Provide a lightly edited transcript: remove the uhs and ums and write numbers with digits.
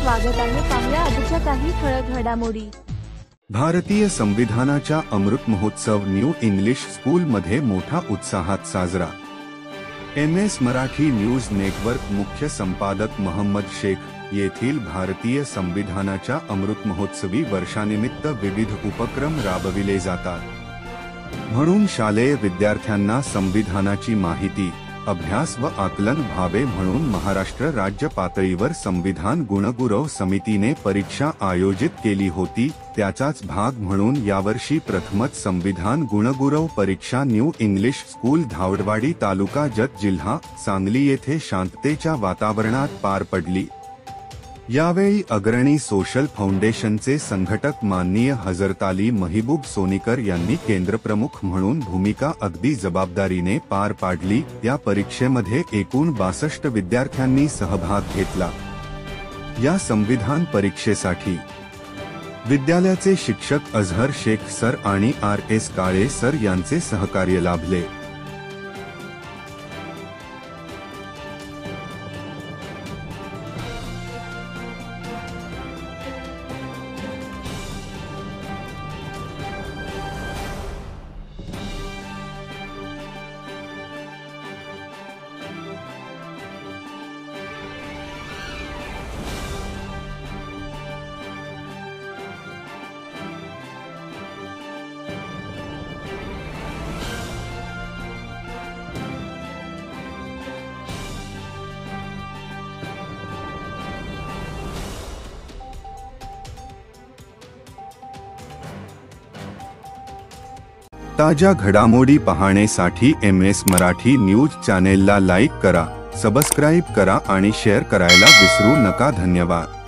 स्वागत आहे। पाहूया आजच्या काही ठळक घडामोडी। भारतीय संविधानाचा Amrit Mahotsav new English school मध्ये मोठा उत्साहात साजरा। MS मराठी न्यूज नेटवर्क मुख्य संपादक मोहम्मद शेख येथील भारतीय संविधानाच्या अमृत महोत्सवी वर्षानिमित्त विविध उपक्रम राबविले जातात। म्हणून शालेय विद्यार्थ्यांना संविधानाची माहिती, अभ्यास व आकलन व्हावे म्हणून महाराष्ट्र राज्य पातळीवर संविधान गुणगुरव समितीने परीक्षा आयोजित केली होती। त्याचाच भाग म्हणून यावर्षी प्रथमच संविधान गुणगुरव परीक्षा न्यू इंग्लिश स्कूल धावडवाडी तालुका जत जिल्हा सांगली येथे शांततेच्या वातावरणात पार पडली। यावेळी अग्रणी सोशल फाउंडेशनचे संघटक माननीय हजरताली महबूब सोनीकर यांनी केंद्रप्रमुख म्हणून भूमिका अगदी जबाबदारीने पार पाडली। या परीक्षेमध्ये एकूण 62 विद्यार्थ्यांनी सहभाग घेतला। या संविधान परीक्षेसाठी विद्यालयाचे शिक्षक अझहर शेख सर आणि RS काळे सर यांचे सहकार्य लाभले। ताजा घडामोडी पाहण्यासाठी MS मराठी न्यूज चॅनेलला लाईक करा, सबस्क्राइब करा आणि शेअर करायला विसरू नका। धन्यवाद।